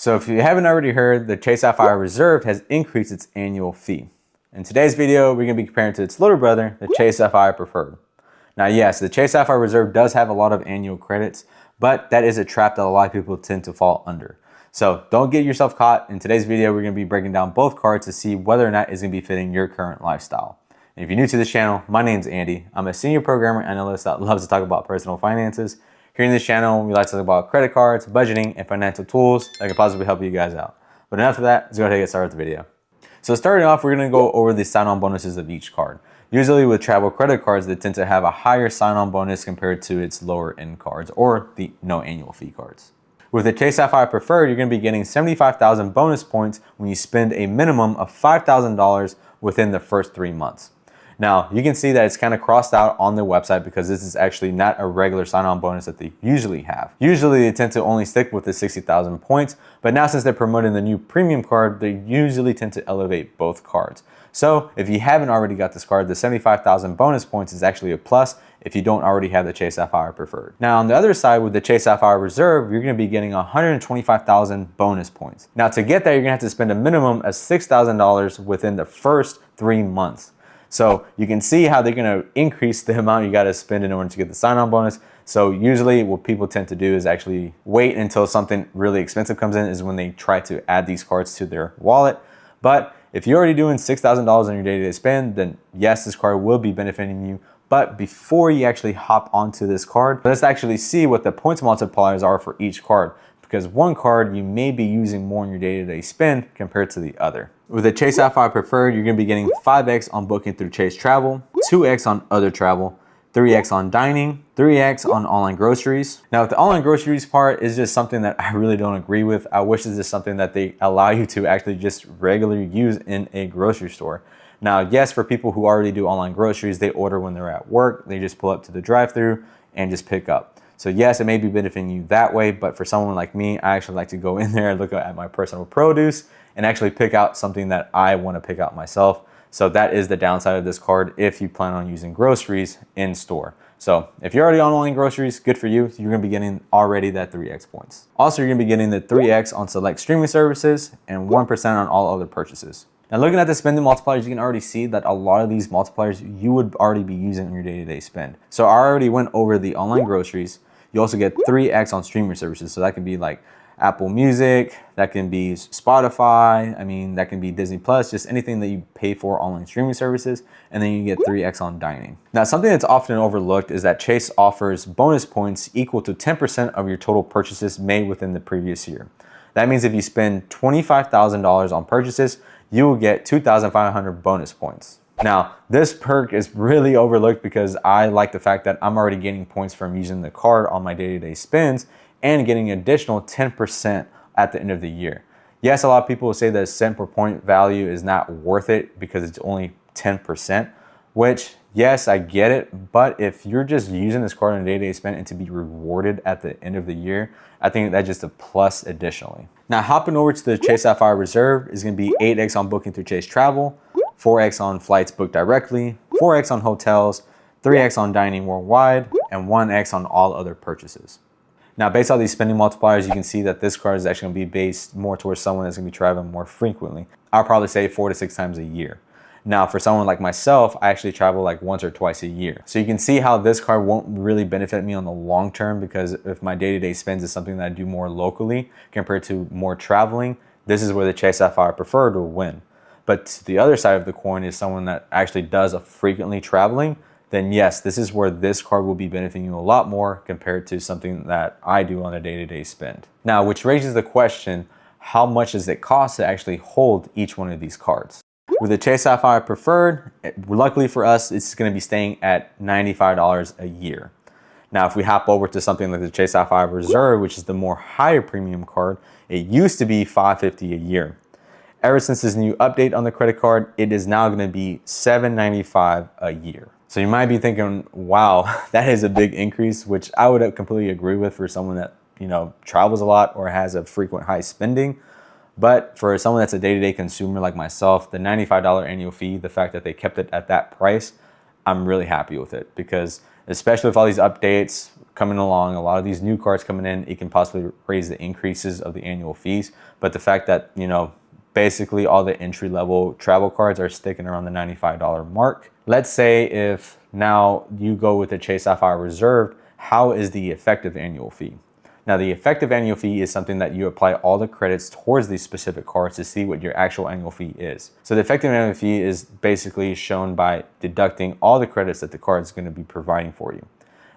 So if you haven't already heard, the Chase Sapphire Reserve has increased its annual fee. In today's video, we're going to be comparing to its little brother, the Chase Sapphire Preferred. Now yes, the Chase Sapphire Reserve does have a lot of annual credits, but that is a trap that a lot of people tend to fall under. So don't get yourself caught. In today's video, we're going to be breaking down both cards to see whether or not it's going to be fitting your current lifestyle. And if you're new to this channel, my name's Andy. I'm a senior programmer analyst that loves to talk about personal finances. Here in this channel, we like to talk about credit cards, budgeting, and financial tools that can possibly help you guys out. But enough of that, let's go ahead and get started with the video. So starting off, we're going to go over the sign-on bonuses of each card. Usually with travel credit cards, they tend to have a higher sign-on bonus compared to its lower end cards or the no annual fee cards. With the Chase Sapphire Preferred, you're going to be getting 75,000 bonus points when you spend a minimum of $5,000 within the first 3 months. Now, you can see that it's kind of crossed out on the website because this is actually not a regular sign-on bonus that they usually have. Usually, they tend to only stick with the 60,000 points, but now since they're promoting the new premium card, they usually tend to elevate both cards. So, if you haven't already got this card, the 75,000 bonus points is actually a plus if you don't already have the Chase Sapphire Preferred. Now, on the other side, with the Chase Sapphire Reserve, you're going to be getting 125,000 bonus points. Now, to get that, you're going to have to spend a minimum of $6,000 within the first 3 months. So you can see how they're going to increase the amount you got to spend in order to get the sign-on bonus. So usually what people tend to do is actually wait until something really expensive comes in is when they try to add these cards to their wallet. But if you're already doing $6,000 on your day-to-day spend, then yes, this card will be benefiting you. But before you actually hop onto this card, let's actually see what the points multipliers are for each card. Because one card you may be using more in your day-to-day spend compared to the other. With the Chase Sapphire Preferred, you're going to be getting 5x on booking through Chase Travel, 2x on other travel, 3x on dining, 3x on online groceries. Now with the online groceries part is just something that I really don't agree with. I wish this is something that they allow you to actually just regularly use in a grocery store. Now yes, for people who already do online groceries, they order when they're at work, they just pull up to the drive-thru and just pick up. So yes, it may be benefiting you that way, but for someone like me, I actually like to go in there and look at my personal produce and actually pick out something that I want to pick out myself. So that is the downside of this card if you plan on using groceries in store. So if you're already on online groceries, good for you. You're going to be getting already that 3x points. Also, you're going to be getting the 3x on select streaming services and 1% on all other purchases. Now looking at the spending multipliers, you can already see that a lot of these multipliers you would already be using in your day-to-day spend. So I already went over the online groceries. You also get 3x on streaming services. So that can be like Apple Music, that can be Spotify, that can be Disney Plus, just anything that you pay for online streaming services. And then you get 3x on dining. Now, something that's often overlooked is that Chase offers bonus points equal to 10% of your total purchases made within the previous year. That means if you spend $25,000 on purchases, you will get 2,500 bonus points. Now, this perk is really overlooked because I like the fact that I'm already getting points from using the card on my day-to-day spends and getting an additional 10% at the end of the year. Yes, a lot of people will say that cent per point value is not worth it because it's only 10%, which yes, I get it. But if you're just using this card on a day-to-day spend and to be rewarded at the end of the year, I think that's just a plus additionally. Now, hopping over to the Chase Sapphire Reserve is going to be 8x on booking through Chase Travel, 4x on flights booked directly, 4x on hotels, 3x on dining worldwide, and 1x on all other purchases. Now, based on these spending multipliers, you can see that this card is actually going to be based more towards someone that's going to be traveling more frequently. I'll probably say 4 to 6 times a year. Now, for someone like myself, I actually travel like once or twice a year. So you can see how this card won't really benefit me on the long term because if my day-to-day spends is something that I do more locally compared to more traveling, this is where the Chase Sapphire Preferred will win. But to the other side of the coin is someone that actually does a frequently traveling, then yes, this is where this card will be benefiting you a lot more compared to something that I do on a day-to-day spend. Now, which raises the question, how much does it cost to actually hold each one of these cards? With the Chase Sapphire Preferred, luckily for us, it's going to be staying at $95 a year. Now, if we hop over to something like the Chase Sapphire Reserve, which is the more higher premium card, it used to be $550 a year. Ever since this new update on the credit card, it is now going to be $795 a year. So you might be thinking, wow, that is a big increase, which I would completely agree with for someone that, travels a lot or has a frequent high spending. But for someone that's a day-to-day consumer like myself, the $95 annual fee, the fact that they kept it at that price, I'm really happy with it because especially with all these updates, coming along, a lot of these new cards coming in, it can possibly raise the increases of the annual fees. But the fact that, you know, basically all the entry level travel cards are sticking around the $95 mark. Let's say if now you go with the Chase Sapphire Reserve, how is the effective annual fee? Now, the effective annual fee is something that you apply all the credits towards these specific cards to see what your actual annual fee is. So the effective annual fee is basically shown by deducting all the credits that the card is going to be providing for you.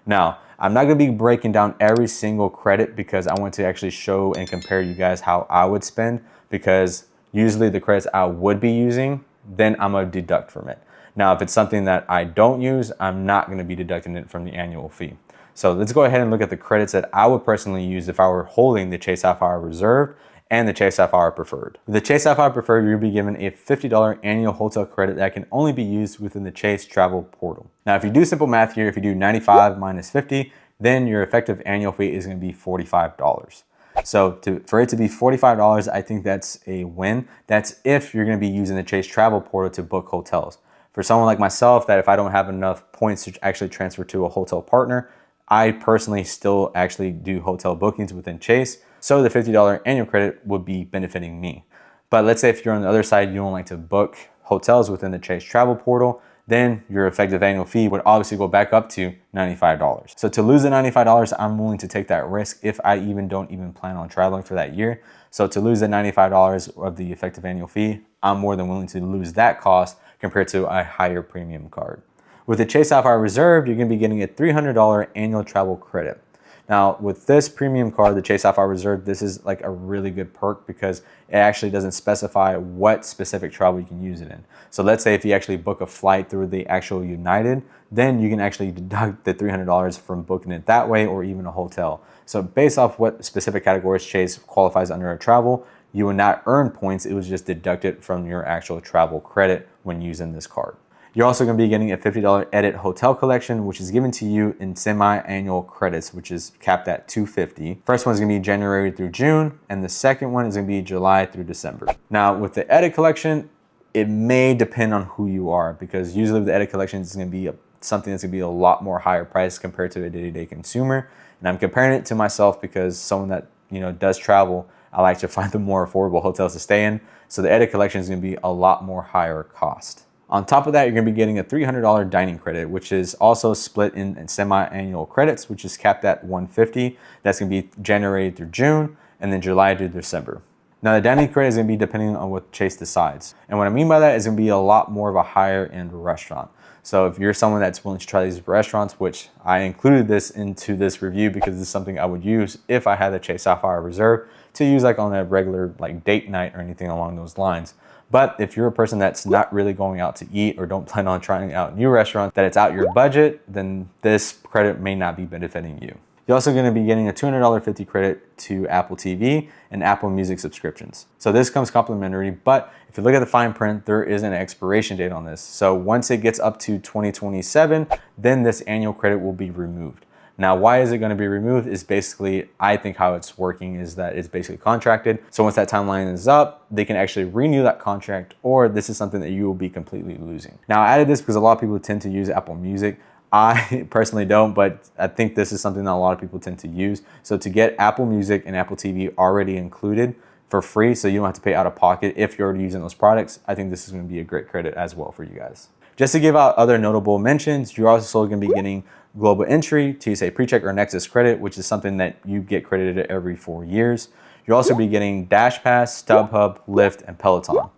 Now, I'm not going to be breaking down every single credit because I want to actually show and compare you guys how I would spend, because usually the credits I would be using, then I'm going to deduct from it. Now, if it's something that I don't use, I'm not going to be deducting it from the annual fee. So let's go ahead and look at the credits that I would personally use if I were holding the Chase Sapphire Reserve and the Chase Sapphire Preferred. With the Chase Sapphire Preferred, you'll be given a $50 annual hotel credit that can only be used within the Chase travel portal. Now, if you do simple math here, if you do 95 minus 50, then your effective annual fee is going to be $45. So for it to be $45, I think that's a win. That's if you're going to be using the Chase travel portal to book hotels. For someone like myself, that if I don't have enough points to actually transfer to a hotel partner, I personally still actually do hotel bookings within Chase, so the $50 annual credit would be benefiting me. But let's say if you're on the other side, you don't like to book hotels within the Chase travel portal, then your effective annual fee would obviously go back up to $95. So to lose the $95, I'm willing to take that risk if I don't even plan on traveling for that year. So to lose the $95 of the effective annual fee, I'm more than willing to lose that cost compared to a higher premium card. With the Chase Sapphire Reserve, you're going to be getting a $300 annual travel credit. Now, with this premium card, the Chase Sapphire Reserve, this is like a really good perk because it actually doesn't specify what specific travel you can use it in. So let's say if you actually book a flight through the actual United, then you can actually deduct the $300 from booking it that way, or even a hotel. So based off what specific categories Chase qualifies under a travel, you will not earn points. It was just deducted from your actual travel credit when using this card. You're also going to be getting a $50 edit hotel collection, which is given to you in semi-annual credits, which is capped at $250. First one is going to be January through June, and the second one is going to be July through December. Now, with the edit collection, it may depend on who you are, because usually with the edit collection, it's going to be something that's going to be a lot more higher price compared to a day-to-day consumer. And I'm comparing it to myself because someone that does travel, I like to find the more affordable hotels to stay in. So the edit collection is going to be a lot more higher cost. On top of that, you're going to be getting a $300 dining credit, which is also split in semi-annual credits, which is capped at $150. That's going to be January through June, and then July through December. Now, the dining credit is going to be depending on what Chase decides. And what I mean by that is going to be a lot more of a higher end restaurant. So if you're someone that's willing to try these restaurants, which I included this into this review because this is something I would use if I had the Chase Sapphire Reserve to use like on a regular like date night or anything along those lines. But if you're a person that's not really going out to eat or don't plan on trying out new restaurants, that it's out your budget, then this credit may not be benefiting you. You're also going to be getting a $200 50 credit to Apple TV and Apple Music subscriptions. So this comes complimentary, but if you look at the fine print, there is an expiration date on this. So once it gets up to 2027, then this annual credit will be removed. Now, why is it going to be removed is basically, I think how it's working is that it's basically contracted. So once that timeline is up, they can actually renew that contract, or this is something that you will be completely losing. Now, I added this because a lot of people tend to use Apple Music. I personally don't, but I think this is something that a lot of people tend to use. So to get Apple Music and Apple TV already included for free, so you don't have to pay out of pocket if you're already using those products, I think this is going to be a great credit as well for you guys. Just to give out other notable mentions, you're also going to be getting Global Entry, TSA PreCheck, or Nexus credit, which is something that you get credited every 4 years. You'll also be getting Dash Pass, StubHub, Lyft, and Peloton.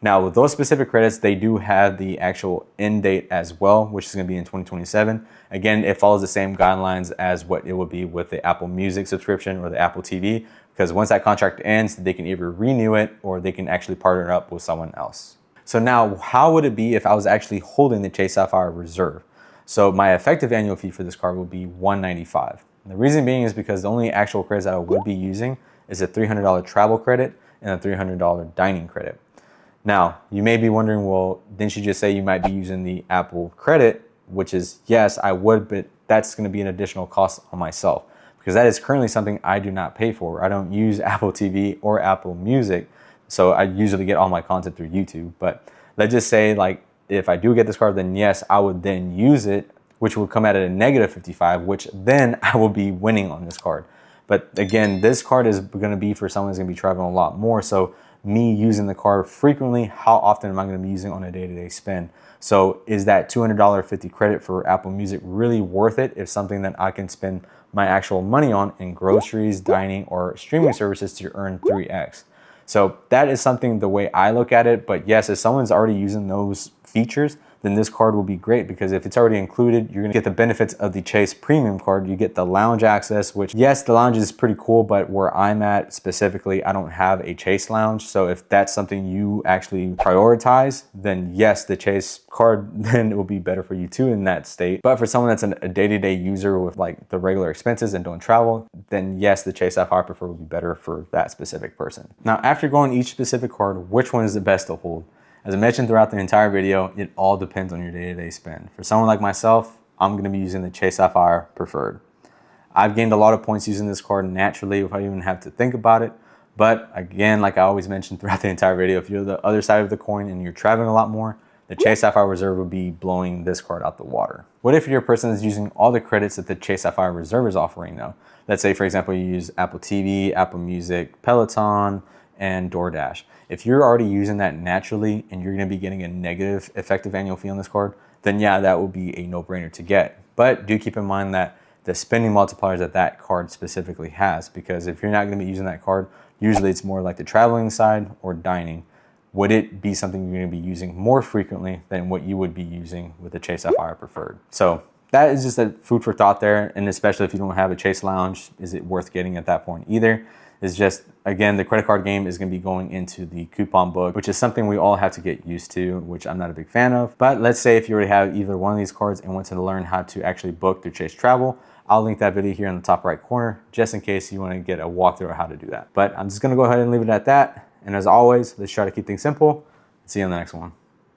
Now, with those specific credits, they do have the actual end date as well, which is going to be in 2027. Again, it follows the same guidelines as what it would be with the Apple Music subscription or the Apple TV, because once that contract ends, they can either renew it or they can actually partner up with someone else. So now, how would it be if I was actually holding the Chase Sapphire Reserve? So my effective annual fee for this card will be $195. And the reason being is because the only actual credits that I would be using is a $300 travel credit and a $300 dining credit. Now, you may be wondering, well, didn't you just say you might be using the Apple credit? Which is, yes, I would, but that's going to be an additional cost on myself because that is currently something I do not pay for. I don't use Apple TV or Apple Music, so I usually get all my content through YouTube. But let's just say, like, if I do get this card, then yes, I would then use it which will come out at a negative 55, which then I will be winning on this card. But again, this card is going to be for someone who's going to be traveling a lot more. So me using the card frequently, how often am I going to be using on a day-to-day spend? So is that $200 50 credit for Apple Music really worth it if something that I can spend my actual money on in groceries, dining, or streaming services to earn 3x? So that is something the way I look at it. But yes, if someone's already using those features, then this card will be great, because if it's already included, you're gonna get the benefits of the Chase Premium card. You get the lounge access, which yes, the lounge is pretty cool, but where I'm at specifically, I don't have a Chase lounge. So if that's something you actually prioritize, then yes, the Chase card then it will be better for you too in that state. But for someone that's a day-to-day user with like the regular expenses and don't travel, then yes, the Chase Sapphire Preferred would be better for that specific person. Now, after going each specific card, which one is the best to hold? As I mentioned throughout the entire video, it all depends on your day-to-day spend. For someone like myself, I'm gonna be using the Chase Sapphire Preferred. I've gained a lot of points using this card naturally without even have to think about it. But again, like I always mentioned throughout the entire video, if you're the other side of the coin and you're traveling a lot more, the Chase Sapphire Reserve will be blowing this card out the water. What if you're a person that's using all the credits that the Chase Sapphire Reserve is offering though? Let's say, for example, you use Apple TV, Apple Music, Peloton, and DoorDash. If you're already using that naturally and you're gonna be getting a negative effective annual fee on this card, then yeah, that will be a no-brainer to get. But do keep in mind that the spending multipliers that that card specifically has, because if you're not gonna be using that card, usually it's more like the traveling side or dining. Would it be something you're gonna be using more frequently than what you would be using with the Chase Sapphire Preferred? So that is just a food for thought there. And especially if you don't have a Chase lounge, is it worth getting at that point either? It's just, again, the credit card game is going to be going into the coupon book, which is something we all have to get used to, which I'm not a big fan of. But let's say if you already have either one of these cards and want to learn how to actually book through Chase Travel, I'll link that video here in the top right corner, just in case you want to get a walkthrough of how to do that. But I'm just going to go ahead and leave it at that. And as always, let's try to keep things simple. See you on the next one.